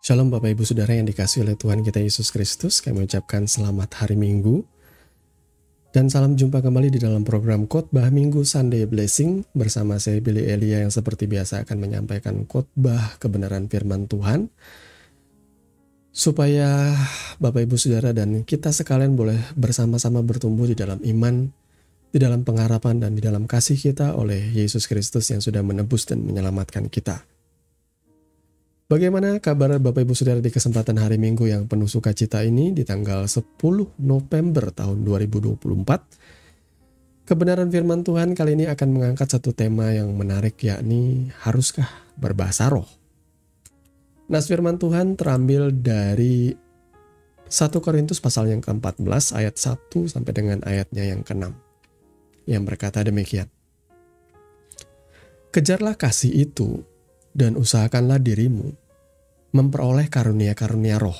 Shalom Bapak Ibu Saudara yang dikasihi oleh Tuhan kita Yesus Kristus. Kami ucapkan selamat hari Minggu. Dan salam jumpa kembali di dalam program Khotbah Minggu Sunday Blessing. Bersama saya Billy Elia yang seperti biasa akan menyampaikan khotbah kebenaran firman Tuhan. Supaya Bapak Ibu Saudara dan kita sekalian boleh bersama-sama bertumbuh di dalam iman, di dalam pengharapan dan di dalam kasih kita oleh Yesus Kristus yang sudah menebus dan menyelamatkan kita. Bagaimana kabar Bapak Ibu Saudara di kesempatan hari Minggu yang penuh sukacita ini di tanggal 10 November tahun 2024? Kebenaran firman Tuhan kali ini akan mengangkat satu tema yang menarik, yakni haruskah berbahasa roh? Nas firman Tuhan terambil dari 1 Korintus pasal yang ke-14 ayat 1 sampai dengan ayatnya yang ke-6 yang berkata demikian. Kejarlah kasih itu dan usahakanlah dirimu memperoleh karunia-karunia roh,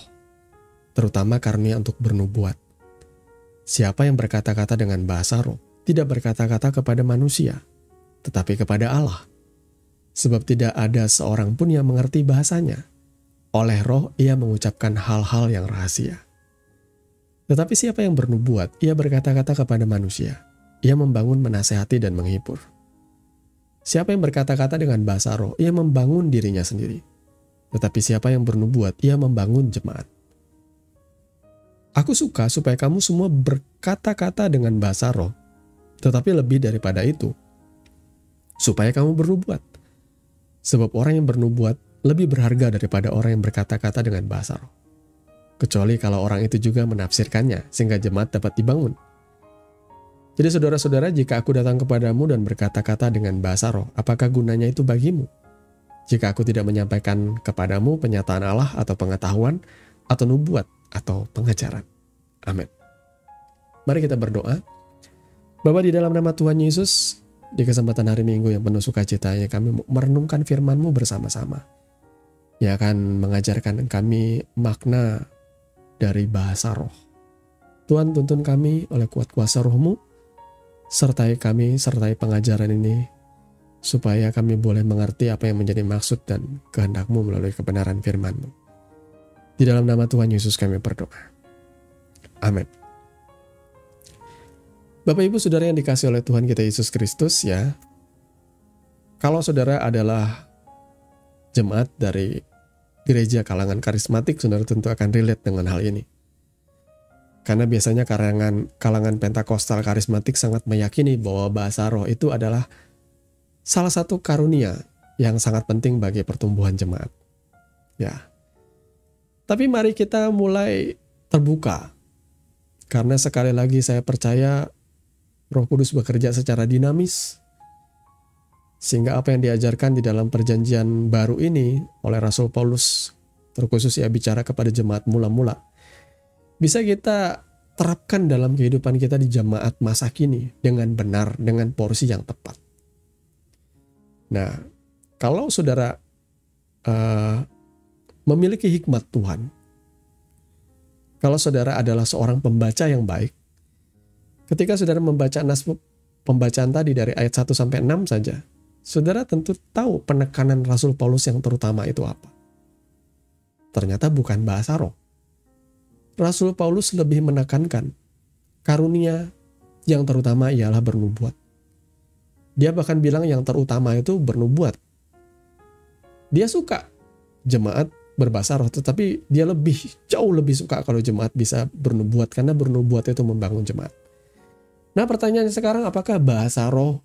terutama karunia untuk bernubuat. Siapa yang berkata-kata dengan bahasa roh, tidak berkata-kata kepada manusia, tetapi kepada Allah. Sebab tidak ada seorang pun yang mengerti bahasanya. Oleh roh ia mengucapkan hal-hal yang rahasia. Tetapi siapa yang bernubuat, ia berkata-kata kepada manusia. Ia membangun, menasehati, dan menghibur. Siapa yang berkata-kata dengan bahasa roh, ia membangun dirinya sendiri. Tetapi siapa yang bernubuat, ia membangun jemaat. Aku suka supaya kamu semua berkata-kata dengan bahasa roh, tetapi lebih daripada itu, supaya kamu bernubuat. Sebab orang yang bernubuat lebih berharga daripada orang yang berkata-kata dengan bahasa roh. Kecuali kalau orang itu juga menafsirkannya, sehingga jemaat dapat dibangun. Jadi saudara-saudara, jika aku datang kepadamu dan berkata-kata dengan bahasa roh, apakah gunanya itu bagimu? Jika aku tidak menyampaikan kepadamu penyataan Allah atau pengetahuan, atau nubuat, atau pengajaran. Amin. Mari kita berdoa. Bapa, di dalam nama Tuhan Yesus, di kesempatan hari Minggu yang penuh sukacitanya, kami merenungkan firman-Mu bersama-sama. Yang akan mengajarkan kami makna dari bahasa roh. Tuhan, tuntun kami oleh kuat kuasa roh-Mu, sertai kami, sertai pengajaran ini, supaya kami boleh mengerti apa yang menjadi maksud dan kehendak-Mu melalui kebenaran firman-Mu. Di dalam nama Tuhan Yesus kami berdoa. Amin. Bapak Ibu Saudara yang dikasihi oleh Tuhan kita Yesus Kristus ya, kalau saudara adalah jemaat dari gereja kalangan karismatik, saudara tentu akan relate dengan hal ini. Karena biasanya kalangan Pentakosta karismatik sangat meyakini bahwa bahasa roh itu adalah salah satu karunia yang sangat penting bagi pertumbuhan jemaat. Ya. Tapi mari kita mulai terbuka. Karena sekali lagi saya percaya Roh Kudus bekerja secara dinamis. Sehingga apa yang diajarkan di dalam perjanjian baru ini oleh Rasul Paulus, terkhusus ia bicara kepada jemaat mula-mula, bisa kita terapkan dalam kehidupan kita di jemaat masa kini dengan benar, dengan porsi yang tepat. Nah, kalau saudara memiliki hikmat Tuhan, kalau saudara adalah seorang pembaca yang baik, ketika saudara membaca nas pembacaan tadi dari ayat 1 sampai 6 saja, saudara tentu tahu penekanan Rasul Paulus yang terutama itu apa. Ternyata bukan bahasa roh. Rasul Paulus lebih menekankan karunia yang terutama ialah bernubuat. Dia bahkan bilang yang terutama itu bernubuat. Dia suka jemaat berbahasa roh, tetapi dia jauh lebih suka kalau jemaat bisa bernubuat, karena bernubuat itu membangun jemaat. Nah, pertanyaannya sekarang, apakah bahasa roh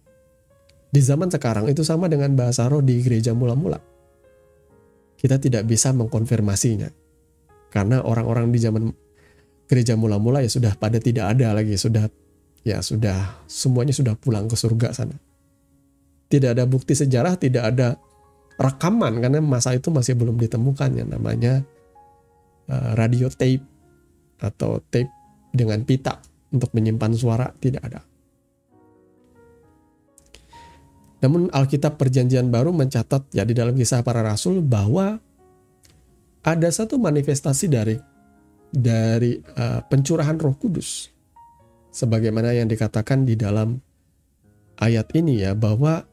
di zaman sekarang itu sama dengan bahasa roh di gereja mula-mula? Kita tidak bisa mengkonfirmasinya. Karena orang-orang di zaman gereja mula-mula ya sudah pada tidak ada lagi, sudah semuanya sudah pulang ke surga sana. Tidak ada bukti sejarah, tidak ada rekaman, karena masa itu masih belum ditemukan yang namanya radio tape atau tape dengan pita untuk menyimpan suara, tidak ada. Namun Alkitab Perjanjian Baru mencatat ya di dalam Kisah Para Rasul bahwa ada satu manifestasi dari pencurahan Roh Kudus. Sebagaimana yang dikatakan di dalam ayat ini ya, bahwa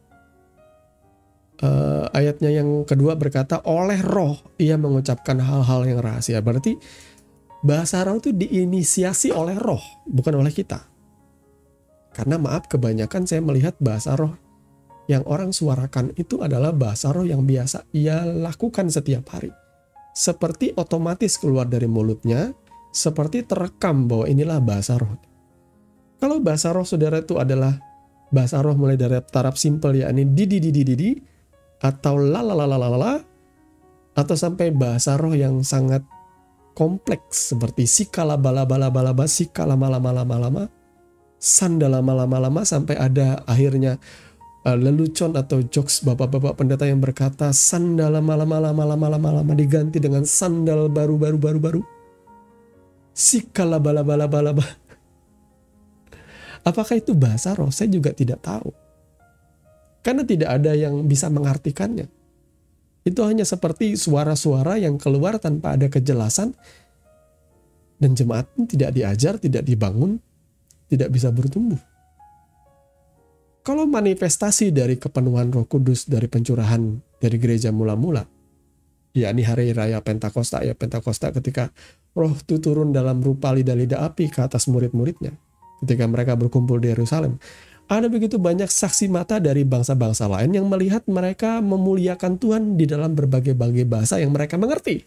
ayatnya yang kedua berkata, oleh roh ia mengucapkan hal-hal yang rahasia. Berarti bahasa roh itu diinisiasi oleh roh, bukan oleh kita. Karena maaf, kebanyakan saya melihat bahasa roh yang orang suarakan itu adalah bahasa roh yang biasa ia lakukan setiap hari. Seperti otomatis keluar dari mulutnya, seperti terekam bahwa inilah bahasa roh. Kalau bahasa roh saudara itu adalah bahasa roh mulai dari taraf simpel, yakni di atau la, atau sampai bahasa roh yang sangat kompleks seperti sikala bala sikala malama, sandala malama, sampai ada akhirnya lelucon atau jokes bapak-bapak pendeta yang berkata sandal malama diganti dengan sandal baru. Sikala bala. Apakah itu bahasa roh? Saya juga tidak tahu. Karena tidak ada yang bisa mengartikannya. Itu hanya seperti suara-suara yang keluar tanpa ada kejelasan. Dan jemaat pun tidak diajar, tidak dibangun, tidak bisa bertumbuh. Kalau manifestasi dari kepenuhan Roh Kudus dari pencurahan dari gereja mula-mula, yakni hari raya Pentakosta, ya Pentakosta ketika Roh itu turun dalam rupa lidah-lidah api ke atas murid-muridnya, ketika mereka berkumpul di Yerusalem, ada begitu banyak saksi mata dari bangsa-bangsa lain yang melihat mereka memuliakan Tuhan di dalam berbagai-bagai bahasa yang mereka mengerti.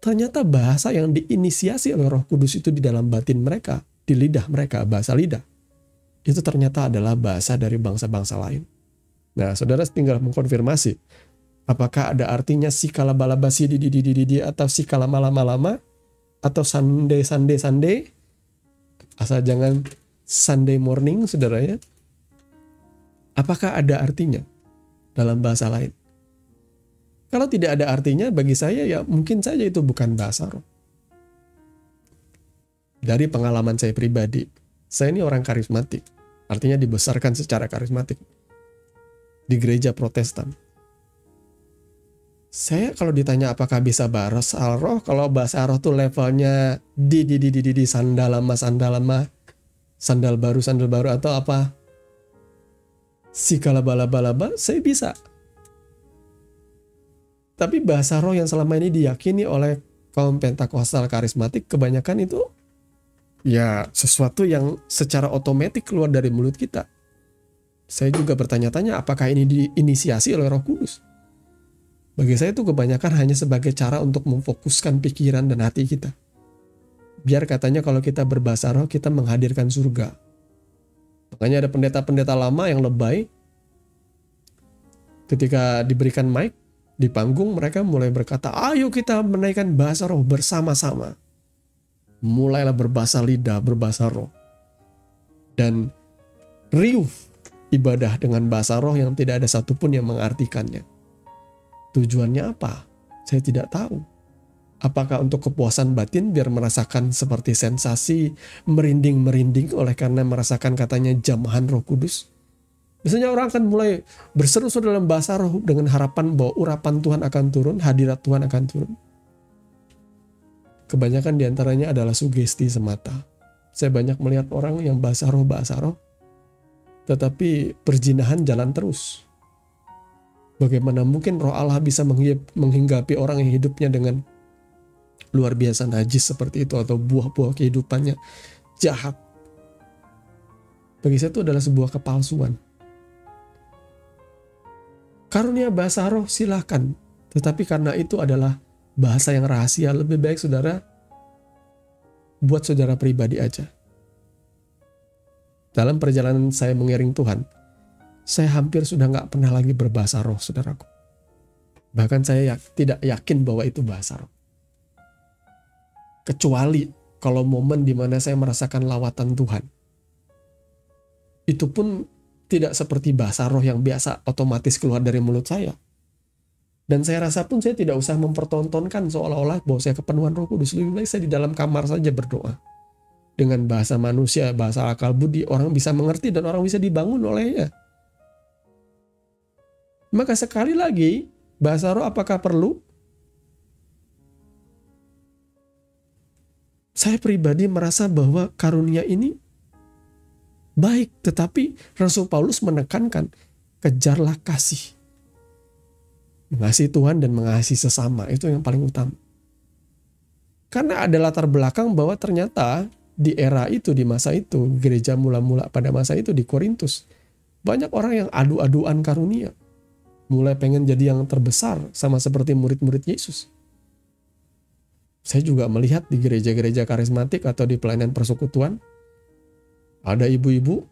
Ternyata bahasa yang diinisiasi oleh Roh Kudus itu di dalam batin mereka, di lidah mereka, bahasa lidah, itu ternyata adalah bahasa dari bangsa-bangsa lain. Nah, saudara tinggal mengkonfirmasi, apakah ada artinya sikala balabasi di atau sikala malama, atau Sunday, asal jangan Sunday morning, saudara ya. Apakah ada artinya dalam bahasa lain? Kalau tidak ada artinya, bagi saya ya mungkin saja itu bukan bahasa roh. Dari pengalaman saya pribadi, saya ini orang karismatik. Artinya dibesarkan secara karismatik di gereja Protestan. Saya kalau ditanya apakah bisa bahasa roh, kalau bahasa roh tuh levelnya di sandal lama, sandal baru atau apa, sikala bala, saya bisa. Tapi bahasa roh yang selama ini diyakini oleh kaum Pentakostal karismatik kebanyakan itu ya sesuatu yang secara otomatis keluar dari mulut kita. Saya juga bertanya-tanya apakah ini diinisiasi oleh Roh Kudus. Bagi saya itu kebanyakan hanya sebagai cara untuk memfokuskan pikiran dan hati kita. Biar katanya kalau kita berbahasa roh kita menghadirkan surga. Makanya ada pendeta-pendeta lama yang lebay. Ketika diberikan mic di panggung mereka mulai berkata, ayo kita menaikkan bahasa roh bersama-sama. Mulailah berbahasa lidah, berbahasa roh. Dan riuh ibadah dengan bahasa roh yang tidak ada satupun yang mengartikannya. Tujuannya apa? Saya tidak tahu. Apakah untuk kepuasan batin biar merasakan seperti sensasi merinding oleh karena merasakan katanya jamahan Roh Kudus? Biasanya orang akan mulai berseru-seru dalam bahasa roh dengan harapan bahwa urapan Tuhan akan turun, hadirat Tuhan akan turun. Kebanyakan diantaranya adalah sugesti semata. Saya banyak melihat orang yang bahasa roh, tetapi perzinahan jalan terus. Bagaimana mungkin roh Allah bisa menghinggapi orang yang hidupnya dengan luar biasa najis seperti itu, atau buah-buah kehidupannya jahat. Bagi saya itu adalah sebuah kepalsuan. Karunia bahasa roh silahkan, tetapi karena itu adalah bahasa yang rahasia, lebih baik saudara buat saudara pribadi aja. Dalam perjalanan saya mengiring Tuhan, saya hampir sudah gak pernah lagi berbahasa roh, saudaraku. Bahkan saya tidak yakin bahwa itu bahasa roh. Kecuali kalau momen di mana saya merasakan lawatan Tuhan. Itu pun tidak seperti bahasa roh yang biasa otomatis keluar dari mulut saya. Dan saya rasa pun saya tidak usah mempertontonkan seolah-olah bahwa saya kepenuhan Roh Kudus. Lebih baik saya di dalam kamar saja berdoa. Dengan bahasa manusia, bahasa akal budi, orang bisa mengerti dan orang bisa dibangun olehnya. Maka sekali lagi, bahasa roh apakah perlu? Saya pribadi merasa bahwa karunia ini baik, tetapi Rasul Paulus menekankan, kejarlah kasih. Mengasihi Tuhan dan mengasihi sesama, itu yang paling utama. Karena ada latar belakang bahwa ternyata di era itu, di masa itu, gereja mula-mula pada masa itu di Korintus, banyak orang yang adu-aduan karunia. Mulai pengen jadi yang terbesar, sama seperti murid-murid Yesus. Saya juga melihat di gereja-gereja karismatik atau di pelayanan persekutuan, ada ibu-ibu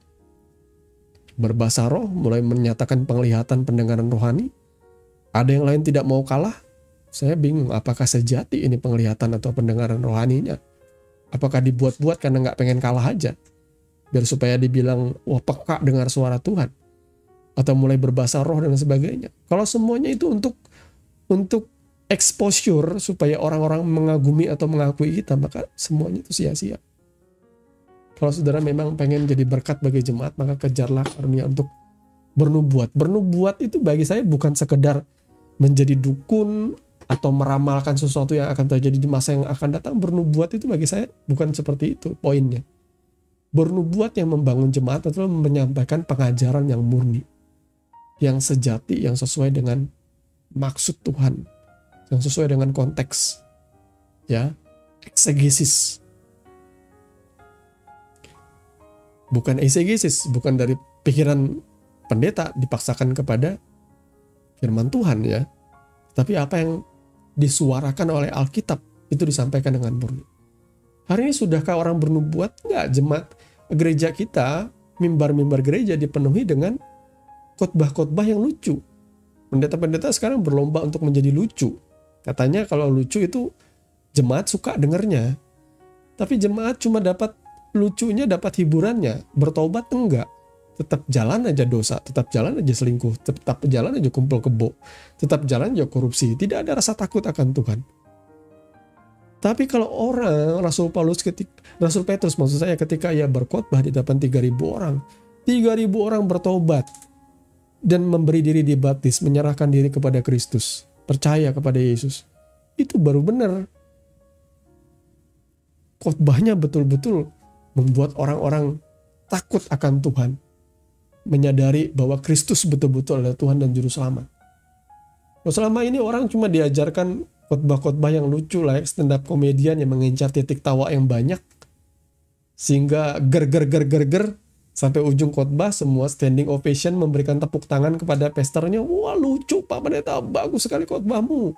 berbahasa roh, mulai menyatakan penglihatan pendengaran rohani. Ada yang lain tidak mau kalah. Saya bingung, apakah sejati ini penglihatan atau pendengaran rohaninya? Apakah dibuat-buat karena nggak pengen kalah aja? Biar supaya dibilang, wah peka dengar suara Tuhan. Atau mulai berbahasa roh dan sebagainya. Kalau semuanya itu untuk exposure supaya orang-orang mengagumi atau mengakui kita, maka semuanya itu sia-sia. Kalau saudara memang pengen jadi berkat bagi jemaat, maka kejarlah karunia untuk bernubuat. Bernubuat itu bagi saya bukan sekedar menjadi dukun atau meramalkan sesuatu yang akan terjadi di masa yang akan datang. Bernubuat itu bagi saya bukan seperti itu poinnya. Bernubuat yang membangun jemaat adalah menyampaikan pengajaran yang murni, yang sejati, yang sesuai dengan maksud Tuhan, yang sesuai dengan konteks, ya, eksegesis. Bukan eisegesis, bukan dari pikiran pendeta dipaksakan kepada firman Tuhan, ya. Tapi apa yang disuarakan oleh Alkitab itu disampaikan dengan murni. Hari ini sudahkah orang bernubuat? Enggak, jemaat gereja kita, mimbar-mimbar gereja dipenuhi dengan khotbah-khotbah yang lucu. Pendeta-pendeta sekarang berlomba untuk menjadi lucu. Katanya kalau lucu itu jemaat suka dengernya. Tapi jemaat cuma dapat lucunya, dapat hiburannya. Bertobat enggak. Tetap jalan aja dosa, tetap jalan aja selingkuh, tetap jalan aja kumpul kebo, tetap jalan aja korupsi. Tidak ada rasa takut akan Tuhan. Tapi kalau orang, Rasul Petrus maksud saya, ketika ia berkhotbah di depan 3.000 orang, 3.000 orang bertobat dan memberi diri dibaptis, menyerahkan diri kepada Kristus, percaya kepada Yesus. Itu baru benar. Khotbahnya betul-betul membuat orang-orang takut akan Tuhan, menyadari bahwa Kristus betul-betul adalah Tuhan dan Juru Selamat. Selama ini orang cuma diajarkan khotbah-khotbah yang lucu, like stand up komedian yang mengincar titik tawa yang banyak, sehingga ger sampai ujung khotbah semua standing ovation, memberikan tepuk tangan kepada pastornya. Wah lucu Pak Pendeta, bagus sekali khotbahmu.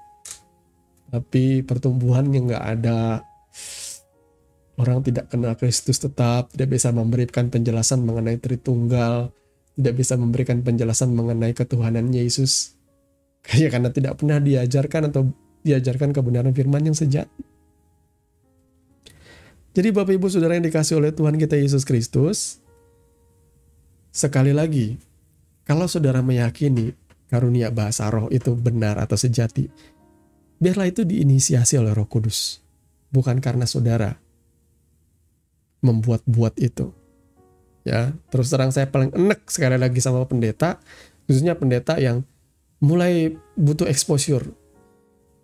Tapi pertumbuhannya nggak ada. Orang tidak kenal Kristus, tetap tidak bisa memberikan penjelasan mengenai Tritunggal, tidak bisa memberikan penjelasan mengenai ketuhanan Yesus. Karena tidak pernah diajarkan atau diajarkan kebenaran firman yang sejati. Jadi Bapak Ibu Saudara yang dikasih oleh Tuhan kita Yesus Kristus, sekali lagi, kalau saudara meyakini karunia bahasa roh itu benar atau sejati, biarlah itu diinisiasi oleh Roh Kudus, bukan karena saudara membuat-buat itu. Ya, terus terang saya paling enek sekali lagi sama pendeta, khususnya pendeta yang mulai butuh exposure,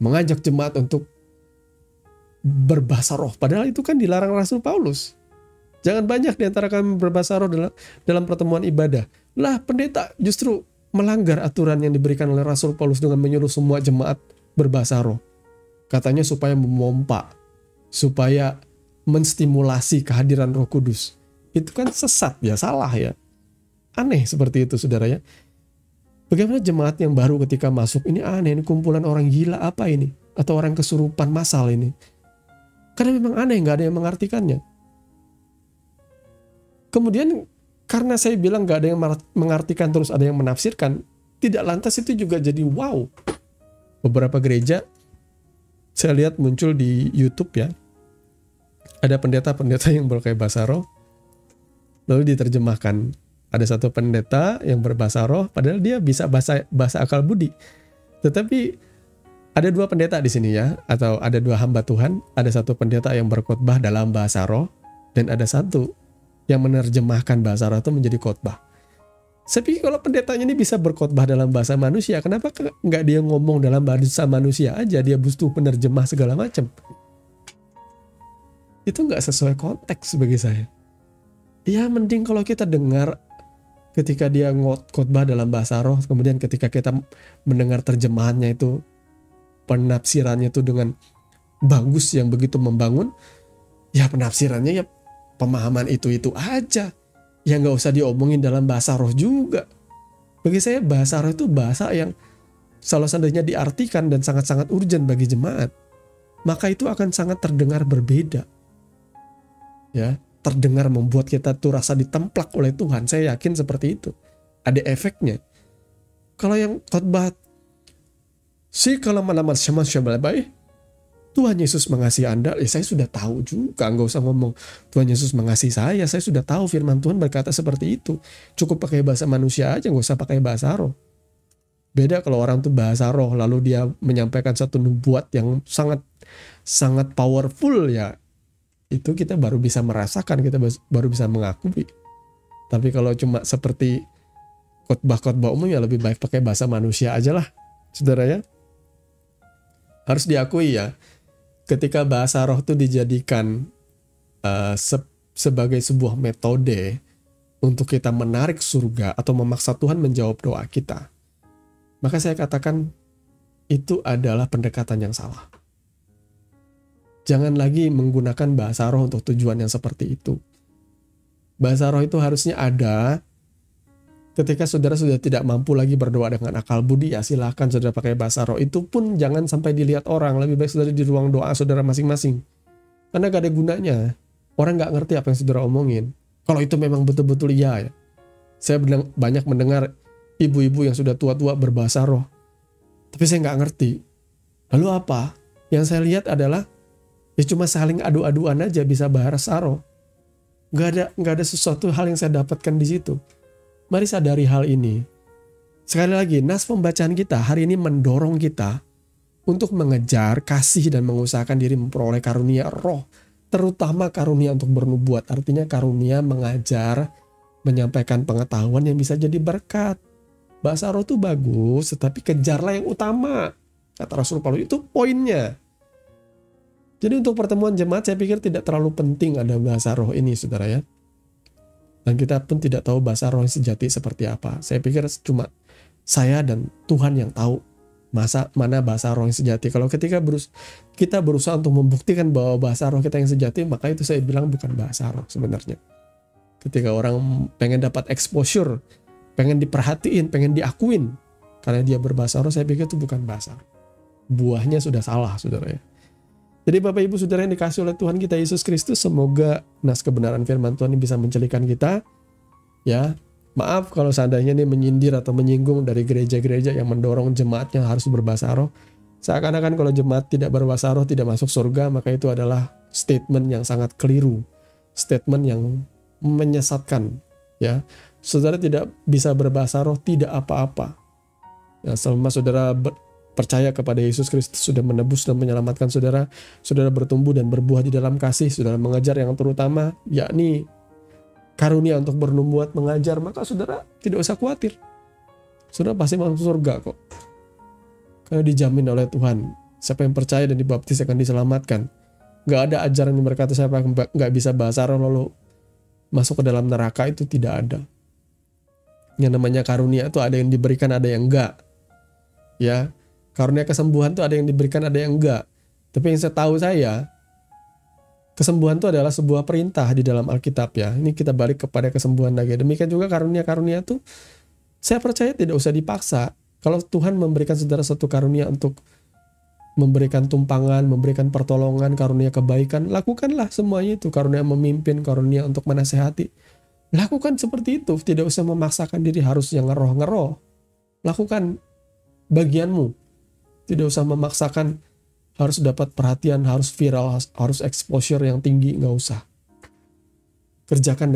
mengajak jemaat untuk berbahasa roh, padahal itu kan dilarang Rasul Paulus. Jangan banyak di antara kami berbahasa roh dalam pertemuan ibadah. Lah, pendeta justru melanggar aturan yang diberikan oleh Rasul Paulus dengan menyuruh semua jemaat berbahasa roh. Katanya supaya memompa, supaya menstimulasi kehadiran Roh Kudus. Itu kan sesat ya, salah ya. Aneh seperti itu saudara ya. Bagaimana jemaat yang baru ketika masuk, ini aneh, ini kumpulan orang gila apa ini? Atau orang kesurupan massal ini? Karena memang aneh, gak ada yang mengartikannya. Kemudian karena saya bilang gak ada yang mengartikan terus ada yang menafsirkan, tidak lantas itu juga jadi wow. Beberapa gereja saya lihat muncul di YouTube ya, ada pendeta-pendeta yang berkai bahasa roh, lalu diterjemahkan. Ada satu pendeta yang berbahasa roh, padahal dia bisa bahasa akal budi. Tetapi ada dua pendeta di sini ya, atau ada dua hamba Tuhan. Ada satu pendeta yang berkhotbah dalam bahasa roh, dan ada satu yang menerjemahkan bahasa roh itu menjadi khotbah. Saya pikir kalau pendetanya ini bisa berkhotbah dalam bahasa manusia, kenapa nggak dia ngomong dalam bahasa manusia aja? Dia butuh penerjemah segala macam. Itu nggak sesuai konteks bagi saya. Ya mending kalau kita dengar ketika dia khotbah dalam bahasa roh, kemudian ketika kita mendengar terjemahannya itu, penafsirannya itu dengan bagus yang begitu membangun, ya penafsirannya ya pemahaman itu aja. Ya nggak usah diomongin dalam bahasa roh juga. Bagi saya bahasa roh itu bahasa yang kalau seandainya diartikan dan sangat-sangat urgent bagi jemaat, maka itu akan sangat terdengar berbeda. Ya, terdengar membuat kita tuh rasa ditemplak oleh Tuhan. Saya yakin seperti itu. Ada efeknya. Kalau yang khotbah si kalau malamat sama baik, Tuhan Yesus mengasihi Anda, ya saya sudah tahu juga, nggak usah ngomong Tuhan Yesus mengasihi saya sudah tahu firman Tuhan berkata seperti itu. Cukup pakai bahasa manusia aja, nggak usah pakai bahasa roh. Beda kalau orang tuh bahasa roh, lalu dia menyampaikan satu nubuat yang sangat sangat powerful, ya itu kita baru bisa merasakan, kita baru bisa mengakui. Tapi kalau cuma seperti khotbah-khotbah umum, ya lebih baik pakai bahasa manusia aja lah, saudara ya. Harus diakui ya, ketika bahasa roh itu dijadikan sebagai sebuah metode untuk kita menarik surga atau memaksa Tuhan menjawab doa kita, maka saya katakan itu adalah pendekatan yang salah. Jangan lagi menggunakan bahasa roh untuk tujuan yang seperti itu. Bahasa roh itu harusnya ada ketika saudara sudah tidak mampu lagi berdoa dengan akal budi, ya silahkan saudara pakai bahasa roh. Itu pun jangan sampai dilihat orang. Lebih baik saudara di ruang doa saudara masing-masing. Karena gak ada gunanya. Orang gak ngerti apa yang saudara omongin. Kalau itu memang betul-betul iya ya. Saya banyak mendengar ibu-ibu yang sudah tua-tua berbahasa roh. Tapi saya gak ngerti. Lalu apa? Yang saya lihat adalah ya cuma saling adu-aduan aja bisa bahasa roh. Gak ada sesuatu hal yang saya dapatkan di situ. Mari sadari hal ini. Sekali lagi, nas pembacaan kita hari ini mendorong kita untuk mengejar, kasih, dan mengusahakan diri memperoleh karunia roh. Terutama karunia untuk bernubuat. Artinya karunia mengajar, menyampaikan pengetahuan yang bisa jadi berkat. Bahasa roh itu bagus, tetapi kejarlah yang utama. Kata Rasul Paulus, itu poinnya. Jadi untuk pertemuan jemaat saya pikir tidak terlalu penting ada bahasa roh ini, saudara ya. Dan kita pun tidak tahu bahasa roh yang sejati seperti apa. Saya pikir cuma saya dan Tuhan yang tahu mana bahasa roh yang sejati. Kalau ketika kita berusaha untuk membuktikan bahwa bahasa roh kita yang sejati, maka itu saya bilang bukan bahasa roh sebenarnya. Ketika orang pengen dapat exposure, pengen diperhatiin, pengen diakuin karena dia berbahasa roh, saya pikir itu bukan bahasa roh. Buahnya sudah salah, saudara ya. Jadi Bapak Ibu Saudara yang dikasih oleh Tuhan kita Yesus Kristus, semoga nas kebenaran firman Tuhan ini bisa mencelikan kita. Ya, maaf kalau seandainya ini menyindir atau menyinggung dari gereja-gereja yang mendorong jemaatnya harus berbahasa roh. Seakan-akan kalau jemaat tidak berbahasa roh tidak masuk surga, maka itu adalah statement yang sangat keliru. Statement yang menyesatkan. Ya, saudara tidak bisa berbahasa roh tidak apa-apa. Ya, selama saudara percaya kepada Yesus Kristus sudah menebus dan menyelamatkan saudara, saudara bertumbuh dan berbuah di dalam kasih, saudara mengajar yang terutama, yakni karunia untuk bernubuat mengajar, maka saudara tidak usah khawatir. Saudara pasti masuk surga kok. Karena dijamin oleh Tuhan, siapa yang percaya dan dibaptis akan diselamatkan. Gak ada ajaran yang berkata siapa gak bisa bahasa roh lalu masuk ke dalam neraka, itu tidak ada. Yang namanya karunia itu ada yang diberikan, ada yang enggak. Ya, karunia kesembuhan itu ada yang diberikan, ada yang enggak. Tapi yang saya tahu kesembuhan itu adalah sebuah perintah di dalam Alkitab ya. Ini kita balik kepada kesembuhan lagi. Demikian juga karunia-karunia itu saya percaya tidak usah dipaksa. Kalau Tuhan memberikan saudara satu karunia untuk memberikan tumpangan, memberikan pertolongan, karunia kebaikan, lakukanlah semuanya itu. Karunia memimpin, karunia untuk menasehati. Lakukan seperti itu. Tidak usah memaksakan diri harus yang ngeroh-ngeroh. Lakukan bagianmu. Tidak usah memaksakan harus dapat perhatian, harus viral, harus exposure yang tinggi, nggak usah. Kerjakan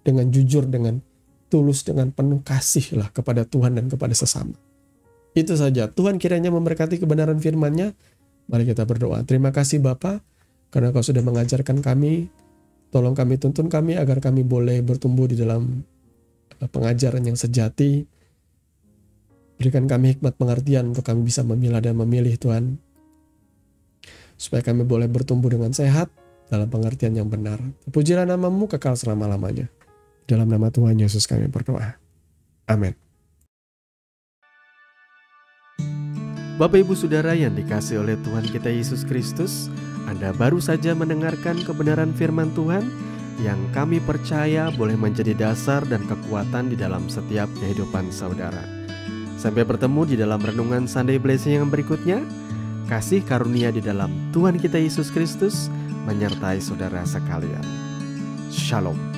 dengan jujur, dengan tulus, dengan penuh kasih lah kepada Tuhan dan kepada sesama. Itu saja. Tuhan kiranya memberkati kebenaran firman-Nya. Mari kita berdoa. Terima kasih Bapa, karena Kau sudah mengajarkan kami. Tolong kami, tuntun kami agar kami boleh bertumbuh di dalam pengajaran yang sejati. Berikan kami hikmat pengertian untuk kami bisa memilah dan memilih Tuhan. Supaya kami boleh bertumbuh dengan sehat dalam pengertian yang benar. Pujilah nama-Mu kekal selama-lamanya. Dalam nama Tuhan Yesus kami berdoa. Amin. Bapak Ibu Saudara yang dikasihi oleh Tuhan kita Yesus Kristus, Anda baru saja mendengarkan kebenaran firman Tuhan yang kami percaya boleh menjadi dasar dan kekuatan di dalam setiap kehidupan saudara. Sampai bertemu di dalam renungan Sunday Blessing yang berikutnya. Kasih karunia di dalam Tuhan kita Yesus Kristus menyertai saudara sekalian. Shalom.